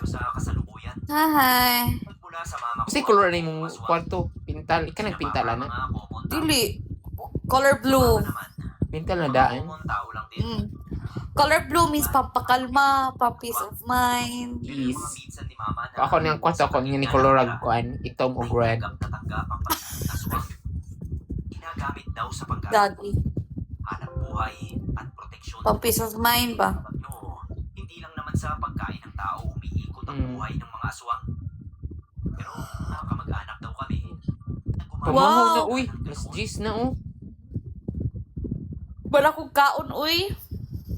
sa kasalukuyan. Hi. Mula sa mama ko. Kasi color na yung kwarto. Pintal. Ika nagpintala na. Dili. Color blue. Pintal na daan. Tao lang din. Color blue means pampakalma, pa-peace of mind. Yes. Minsan ni mama na Ako na yung kwarto ko nga ni colorag kuan. Itom o red. tanggap ang pag-aswang. Ginagamit daw sa pagkain. Daddy. Hanap buhay at proteksyon. Pa-peace of mind ba? No, hindi lang naman sa pagkain ng tao umiikot ang buhay ng mga aswang. Pero kamag-anak daw kami. Pamahaw na uy. Mas G's na oh. Wala kong kaon, uy.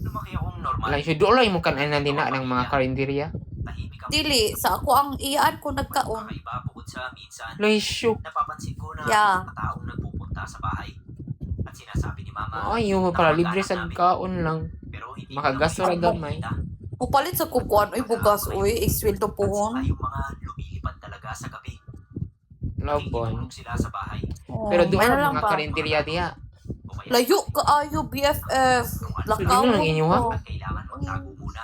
Lumaki akong normal. Alay siya doon lang mo kanan din na ng mga karinderya. Tahimik ang Dili. Sa ako ang iyaan ko nagkaon. kakaiba bukod sa minsan. Alay siya. Napapansin ko na Yeah. mga taong nagpupunta sa bahay. At sinasabi ni mama. Ay, yung para libre sa kaon lang. Pero hindi Makagasto ra gamay. Upalit sa kukuan, uy, bugas, uy. Isweldo pohon. Yung mga lumilipad talaga sa gabi. Lobon. Nakikitulog sila sa bahay. Oh, Pero doon ano ang lang mga ba? karinderya diya. O kaya Layo ka ayo, BFF. Lakaw Sino lang inyo, ha? ko. kailangan magtago muna.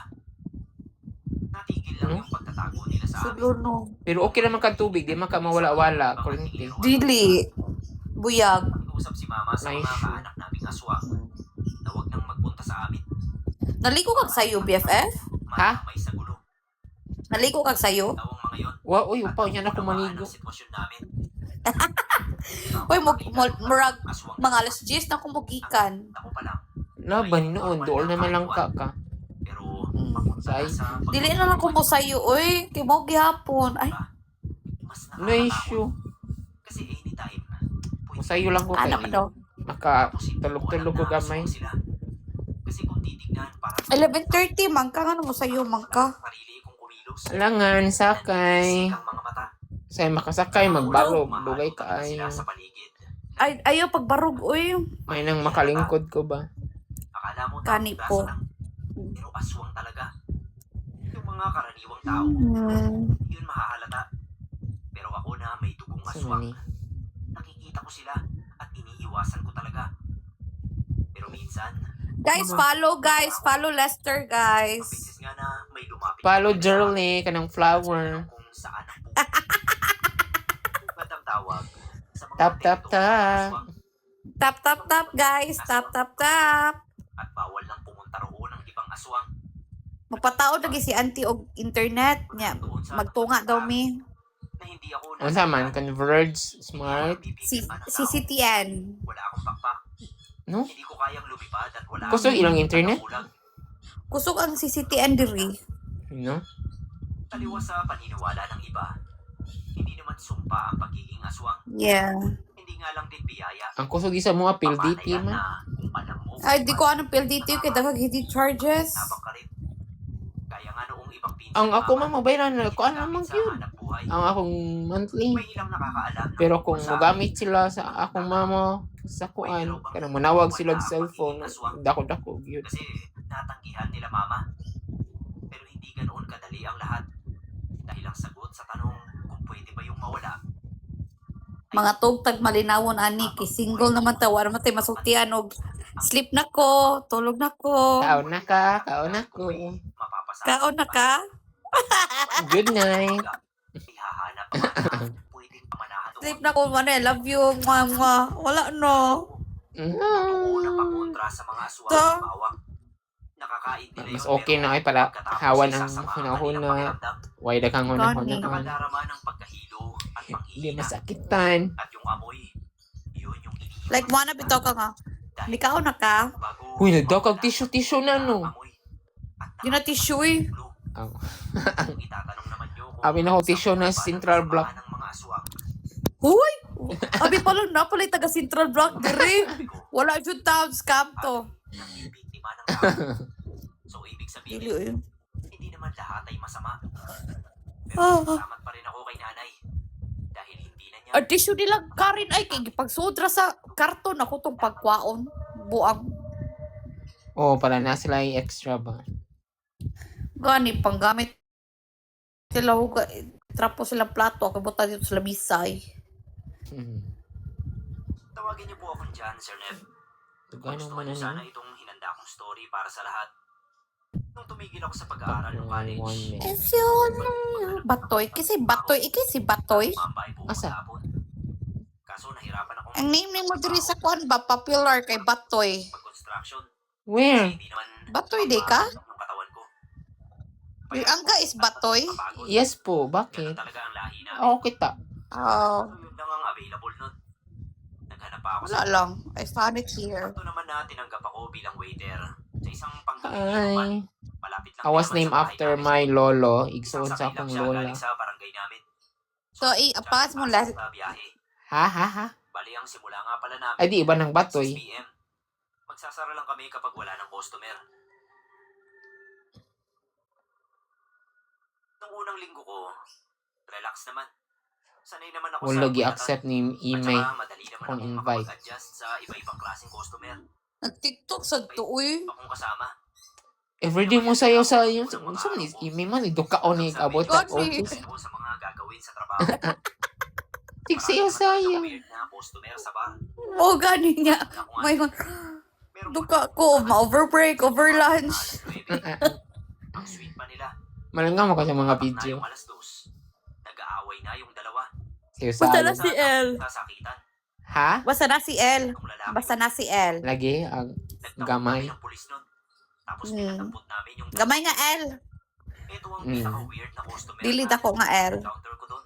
Natigil lang Ano? yung pagtatago nila sa amin. Siguro no. Pero okay naman ka tubig, di man ka mawala-wala. Kurente. Dili. Buyag. Nag-uusap si mama sa mga Nice. kaanak naming aswang na huwag nang magpunta sa amin. Naliko kag sayo, BFF? Ha? May sa gulo. Naliko kag sayo? Daw ang mga yon. Wow, uy, upaw niya na kumaligo. Ang sitwasyon namin. Uy, murag Aswang. mga alas 10 na kumugikan. Ako pa lang. Laban noon, doon naman lang ka. Pero Say. sa Dili na lang ko mo sayo, uy. Kay mo gihapon. Ay, mas No issue. Kasi anytime. Masayo lang ko ano kay man daw? makatulog-tulog ko gamay. Kasi kung titignan para 11:30 man ka, ano mo sayo man ka? sarili kong kumilos. Alangan, sakay. Ang mga mata. Say makasakay, magbalog. Dugay ka ay. Sila sa paligid. Ay, ayaw pagbarog, uy. May nang makalingkod ko ba? Akala mo Kani tao po. lang. Pero aswang talaga. Yung mga karaniwang tao, yun mahahalata. Pero ako na may dugong So aswang, many. nakikita ko sila at iniiwasan ko talaga. Pero minsan, Guys, follow, guys. Follow Lester, guys. beses nga na may lumapit. Follow Journey, kanang flower. Kung saan ang pupunta. Ba't ang tawag? Sa mga Tap, tap, ganitong tap. aswang, Tap, tap, tap, guys. Tap, tap, tap. at bawal nang pumunta roon ng ibang aswang. Magpataod lagi si auntie og internet niya. Magtunga daw mi. Na hindi ako Ano man, Converge, Smart. Si CTN. Wala akong pakpak. No? Hindi ko kayang lumipad at wala Gusto akong ilang internet? pagkakulang. Kusog ang si CTN diri. No? Taliwas sa paniniwala ng iba. Hindi naman sumpa ang pagiging aswang. Yeah. Hindi nga lang din biyaya. Ang kusog isa mo appeal Papanayan DT man. na kung alam mo. Ay, di ko anong PLDT kay dagag hidden charges. Nabang ka rin. Kaya nga noong ibang pinsan. Ang ako man mabayaran na ko ano man yun. Buhay. Ang akong monthly. May ilang nakakaalam. ng Pero kung kung magamit sila sa akong mama sa kuan, kanang manawag sila sa cellphone, dako-dako yun. Kasi natanggihan nila mama. Pero hindi ganoon kadali ang lahat. Dahil ang sagot sa tanong kung pwede ba yung mawala. Mga tugtag malinawon ani kay single naman ta wala man tay masultian og sleep na ko, tulog na ko. Kaon na ka, kaon na ko. Mapapasa. Kaon na ka? Good night. Ihahanap ang pwedeng pamanahan doon. Sleep na ko man, I love you, mama. Wala no. Noong una pa Mm. kontra sa mga aswang Ta. na bawang. Nakakain nila Mas yun, okay pero na ay para pagkatapos hawan ay ang sasamahan hunahuna. nilang pakiramdam. Way daghang hunahuna. Gani. Nakadarama ng pagkahilo at Hindi panghihina. masakitan. At yung amoy, yun yung iniiwan. Like wanna bitaw ka nga. Di kaon na ka? Bago Uy, nagdakag mawala tissue na no. ang amoy at Di na tissue eh. nakakatulog. Aw. Kung itatanong naman nyo kung Amin ako saan tissue na ba Central ang Block. kasamaan ng mga aswang, Huy! Abi pa lang na pala taga Central Block diri. sabi ko, Wala jud town scam to. nangibiktima ng tao. So, ibig sabihin, Dili eh. hindi naman lahat ay masama. Pero Ah. salamat pa rin ako kay nanay. Dahil hindi na niya Ang tissue nila Karin ay kay pagsudra sa karton ako tong pagkwaon. Buang Oh, para na sila yung extra ba? gani panggamit sila huga trapo silang plato ako buta dito sa misay. Hmm. tawagin niyo po akong John, Sir Nev. Gano'n man Gusto niyo sana ano. itong hinanda kong story para sa lahat. Nung tumigil ako sa pag-aaral ng college, I feel Batoy. Kasi Batoy. Si Batoy. umambay buong Asa? maghapon. Kaso nahirapan ako Ang name ni mo diri sa kuan ba? Popular kay Batoy. pag-construction. Where? Hindi naman Batoy di ka? yung katawan ko. Yung angga is Batoy? Kapagod. Yes po, Ganun bakit? talaga ang lahi namin. Oo, kita. Oh, Yun lang ang available nun. Naghanap pa ako wala lang. I found it here. Ito naman na tinanggap ako bilang waiter sa isang panggalingan. Hi. Malapit lang I was din naman named sa bahay after namin. my lolo. Isang Igsoon sa sakay lang akong siya lola. galing sa barangay namin. So, pass mo last. Sa biyahe. Ha? Bali ang simula nga pala namin. Ay, di iba ng 6 Batoy. PM. Magsasara lang kami kapag wala ng customer. Nung unang linggo ko, relax naman. Sanay naman ako Wala sa gi-accept ni At Imay. saka madali naman kung akong invite. makapag-adjust sa iba-ibang klaseng customer. Nag-TikTok sa tuoy. Akong kasama. Everyday mo sayo sa yun. Unsa man is Imay man idukaon ni abot ka Gani. office. Ako sa mga gagawin sa trabaho. Tik sayo sayo. Weird na customer sa bar. Oh, gani niya. Ako nga, May meron duka ko. Ma-overbreak, over lunch. Ang sweet pa nila. Malanga mo ka sa mga Tapat na video. yung alas 2. Nag-aaway na yung dalawa. Sayo Basta na sayo. si El. Sasakitan. Ha? Basta na si El. Nung lalaki. Basta na si El. Lagi ang Nagtawag gamay. kami ng pulis nun. Tapos Hmm. pinatampot namin yung... Gamay nga El. Ito ang Hmm. pinaka-weird na customer. Dilid na ako nga El. encounter ko doon.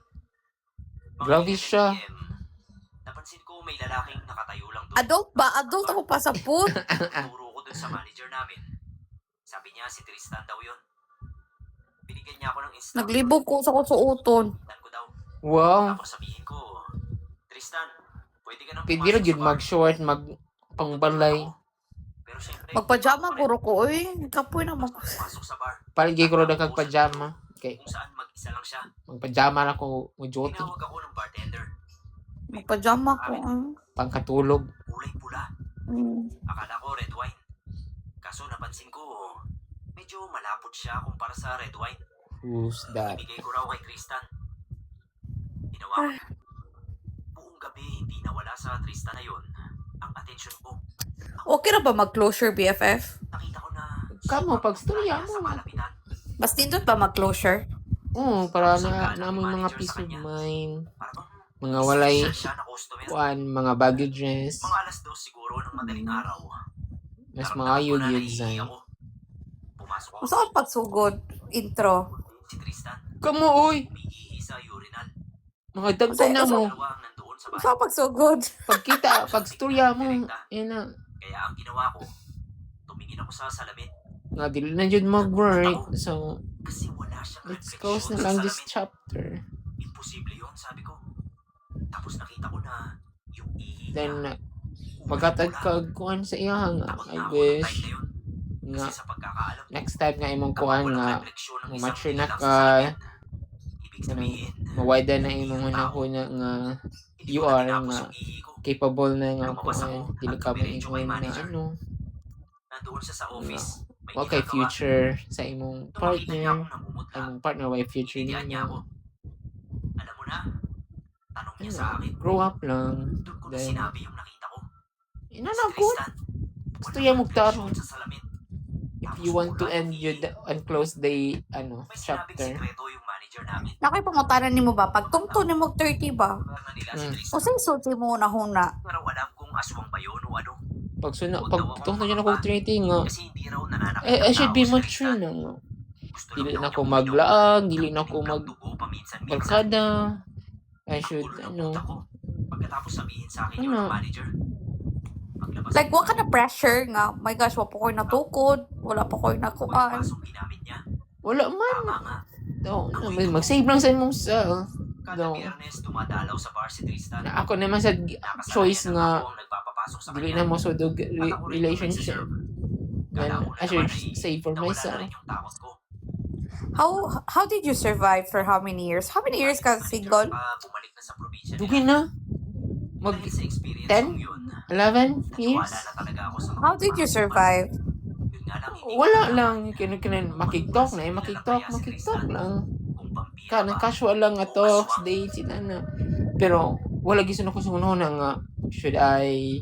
Mga Grabe 11 siya. PM, napansin ko may lalaking nakatayo lang doon. Adult ba? Adult ako pa sa food. Turo ko dun sa manager namin. Sabi niya si Tristan daw yun. Binigyan niya ako ng instruction. Naglibog ko sa kusuoton. Ko daw. Wow. Tapos sabihin ko, Tristan, pwede ka nang Pwede pumasok ra gyud sa bar." mag-short, mag pangbalay. Pero syempre, Magpajama guro ko. Uy, kapoy na mo. pumasok sa bar. Paligay ko rin kag pajama. Okay, Kung saan mag-isa lang siya. magpajama na ko mo duty. Tinawag ako ng bartender. Magpajama ko. Pangkatulog. Kulay pula. Akala ko red wine. Kaso napansin ko, medyo malapot siya kumpara sa red wine. Who's that? Ibigay ko raw kay Tristan. Ginawa ko. Buong gabi hindi nawala sa Tristan na yun ang atensyon ko. Okay na ba mag-closure, BFF? Nakita ko na Kamo, pag storya sa mo. malapitan. Bas nindot ba mag-closure? Oo, para na mo mga peace of mind. Para bang Mga walay special siya na customer. kuan, mga baggages. Mga alas 2 siguro ng madaling araw. Mas Naramdaman maayo ko na yun naiihi Zay. ako. Pumasok ako Gusto ko pagsugod. Intro. si Tristan. Kamo, oy! Umiihi sa urinal. Mga dagko na mo. Dalawa ang nandoon sa Gusto bahay. ko pagsugod. Pagkita, pag storya mo. Yan na. Kaya ang ginawa ko, tumingin ako sa salamin. Nga, dili na dyan mag-work. So, Kasi wala siyang let's reflection close na sa lang salamin. this chapter. Imposible yun, sabi ko. Tapos nakita ko na yung ihi Then, niya. maghatag kag kuan sa iyang. I wish nga Kasi sa pagkakaalam ko, next time nga imong kapag kuan walang nga refleksyon ng isang mature na ihi lang ka, sa salamin, ibig sabihin, mawida na imong hunahuna nga hindi you ko na are tinapos nga yung ihi ko. capable na nga Lumabas ako, kuan dili ka nagdiretso kay maingon na manager. ano Nandoon siya sa office. May okay ginagawa. future sa imong Nung makita niya partner akong namumutla, imong partner way future Tindihan niya ako. ninyo. Alam mo na, tanong niya Ano, sa akin. grow up lang. Doon ko na Then, sinabi yung nakita ko. inanagot. Tristan, Gusto walang niya magtarong. refleksyon sa salamin. If Tapos you want to wala end yung your ihi. and close the ano May sinabing chapter. sikreto yung manager namin. Nakoy pangutanan ni mo ba? Pag tungto ni mo 30 ba? Lugar na nila si Mm. Tristan. O sa isuti mo na huna. Pero alam kung aswang ba yun o ano. Pag tungtong niya na ko treating nga. Kasi hindi raw nananakit I should be si mature Tristan. na nga. Gusto Dili lang na daw ako niyang maglaag, dili na ako uminom ng mag dugo paminsan-minsan. barkada. I should Ang gulo ng ano. utak ko. Pagkatapos sabihin sa akin Ano? yun ng manager. Paglabas Like, ko, wa ka na pressure nga. My gosh, wa po ko'y natukod. Wala po ko'y walang nakuan. pasong ginamit niya. Wala man. Tama nga. No, mag-save lang sa imong sa. Kada No. Biyernes dumadalaw sa bar si Tristan. Na ako naman sa Nakasanayan choice na nga ako ang nagpapapasok sa dili kanya. na mo sudog At ako rin yung relationship. nagsiserve. Then Kala ko na I should naman ay save for nawala na myself. rin yung takot ko. How did you survive for how many years? How many years ka single? Bumalik na sa probinsya Dugi nila. na. Mag Dahil sa experience 10? kong yun, 11 years? naniwala na talaga ako sa mga How did you pangako. survive? Yun nga lang, hindi ko Wala alam lang. Kinukinan. Makiktok na. Makiktok lang. kung pampira Kana ba casual lang nga o talks, aswang. dates, sila na. Pero, wala gisun ako sa una nga, should I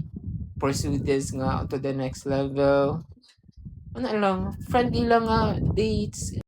pursue this nga to the next level? ano lang, friendly lang nga dates.